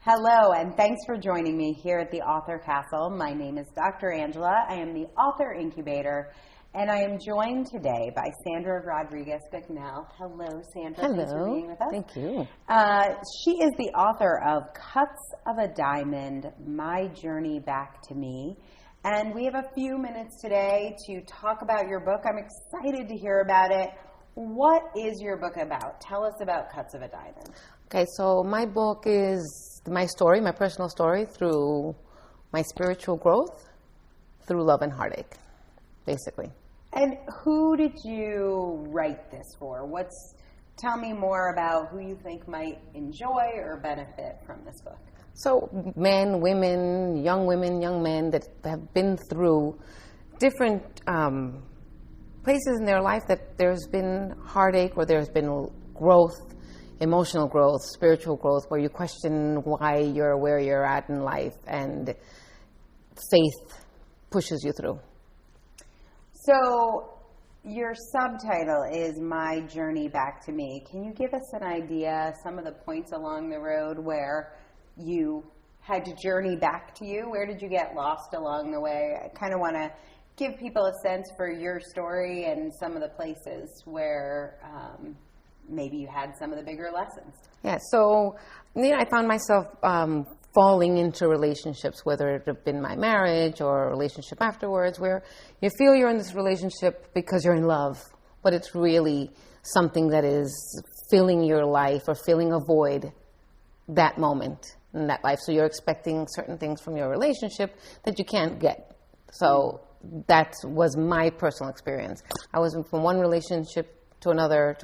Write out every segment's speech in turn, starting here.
Hello, and thanks for joining me here at the Author Castle. My name is Dr. Angela. I am the Author Incubator, and I am joined today by Sandra Rodriguez Bicknell. Hello, Sandra. Hello. Thanks for being with us. Thank you. She is the author of Cuts of a Diamond, My Journey Back to Me. And we have a few minutes today to talk about your book. I'm excited to hear about it. What is your book about? Tell us about Cuts of a Diamond. Okay, so my book is my story, my personal story, through my spiritual growth, through love and heartache, basically. And who did you write this for? Tell me more about who you think might enjoy or benefit from this book. So men, women, young men that have been through different places in their life that there's been heartache or there's been growth, emotional growth, spiritual growth, where you question why you're where you're at in life, and faith pushes you through. So your subtitle is My Journey Back to Me. Can you give us an idea, some of the points along the road where you had to journey back to you? Where did you get lost along the way? I kind of want to give people a sense for your story and some of the places where maybe you had some of the bigger lessons. Yeah, so I found myself falling into relationships, whether it have been my marriage or a relationship afterwards, where you feel you're in this relationship because you're in love, but it's really something that is filling your life or filling a void that moment in that life. So you're expecting certain things from your relationship that you can't get. So that was my personal experience. I was from one relationship to another,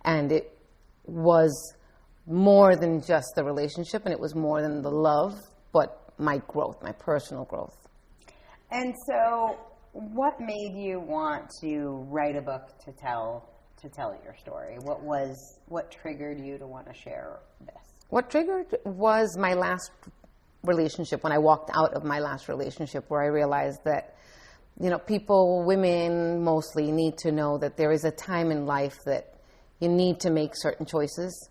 and it was more than just the relationship, and it was more than the love, but my growth, my personal growth. And so what made you want to write a book to tell your story? What triggered you to want to share this? What triggered was my last relationship, when I walked out of my last relationship, where I realized that, people, women mostly, need to know that there is a time in life that you need to make certain choices,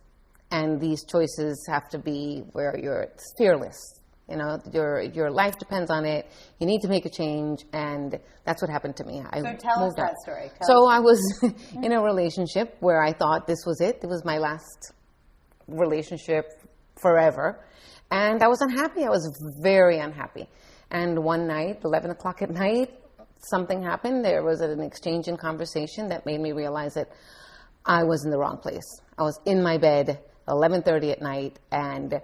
and these choices have to be where you're fearless. Your life depends on it. You need to make a change, and that's what happened to me. So tell us that story. I was in a relationship where I thought this was it. It was my last relationship forever, and I was unhappy. I was very unhappy. And one night, 11 o'clock at night, something happened. There was an exchange in conversation that made me realize that I was in the wrong place. I was in my bed, 11:30 at night, and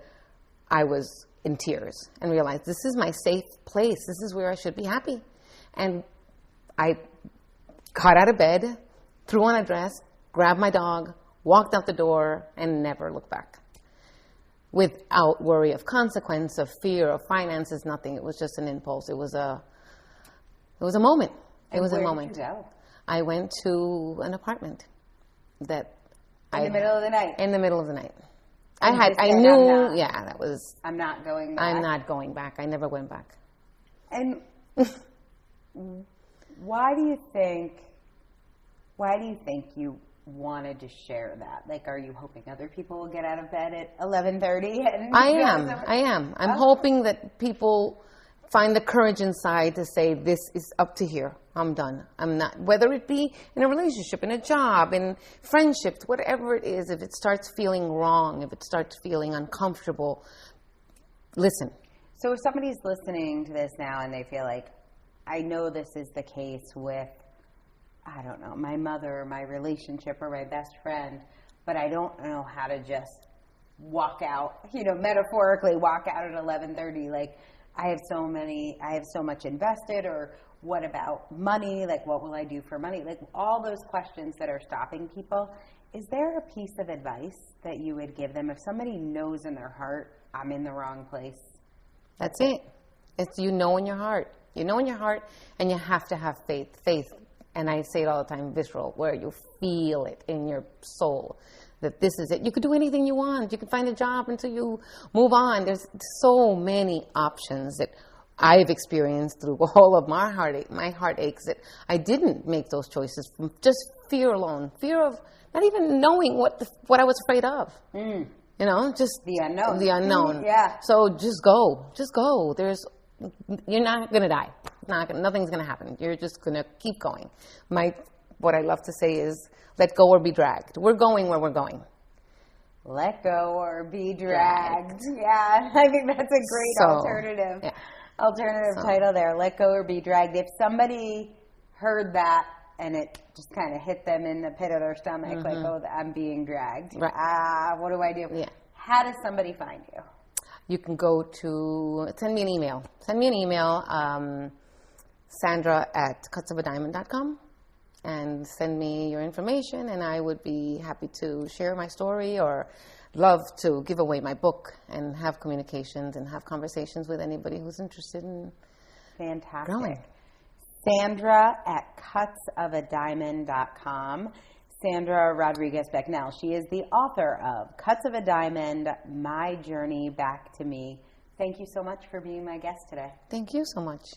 I was in tears and realized this is my safe place. This is where I should be happy. And I got out of bed, threw on a dress, grabbed my dog, walked out the door, and never looked back. Without worry of consequence, of fear, of finances, nothing. It was just an impulse. It was a moment. It was a moment. Did you go? I went to an apartment that in the middle of the night. In the middle of the night. I'm not going back. I'm not going back. I never went back. And why do you think you wanted to share that? Like, are you hoping other people will get out of bed at 11:30? I am. I'm hoping that people find the courage inside to say, this is up to here. I'm done. I'm not, whether it be in a relationship, in a job, in friendships, whatever it is, if it starts feeling wrong, if it starts feeling uncomfortable, listen. So if somebody's listening to this now and they feel like, I know this is the case with, I don't know, my mother, my relationship, or my best friend, but I don't know how to just walk out, metaphorically walk out at 11:30. Like, I have so much invested, or what about money? Like, what will I do for money? Like, all those questions that are stopping people. Is there a piece of advice that you would give them if somebody knows in their heart, I'm in the wrong place? That's it. It's in your heart. In your heart, and you have to have faith. Faith, and I say it all the time, visceral, where you feel it in your soul that this is it. You could do anything you want. You can find a job until you move on. There's so many options that I've experienced through all of my heartaches, that I didn't make those choices from just fear alone, fear of not even knowing what I was afraid of. You know, just the unknown. The unknown. Yeah. So just go. Just go. You're not going to die. Nothing's going to happen. You're just going to keep going. What I love to say is, let go or be dragged. We're going where we're going. Let go or be dragged. Yeah, I think that's a great alternative title there. Let go or be dragged. If somebody heard that and it just kind of hit them in the pit of their stomach, like, oh, I'm being dragged. Right. What do I do? Yeah. How does somebody find you? You can send me an email. Send me an email, Sandra@cutsofadiamond.com, and send me your information, and I would be happy to share my story or love to give away my book and have communications and have conversations with anybody who's interested in growing. Sandra@cutsofadiamond.com. Sandra Rodriguez Bicknell. She is the author of Cuts of a Diamond, My Journey Back to Me. Thank you so much for being my guest today. Thank you so much.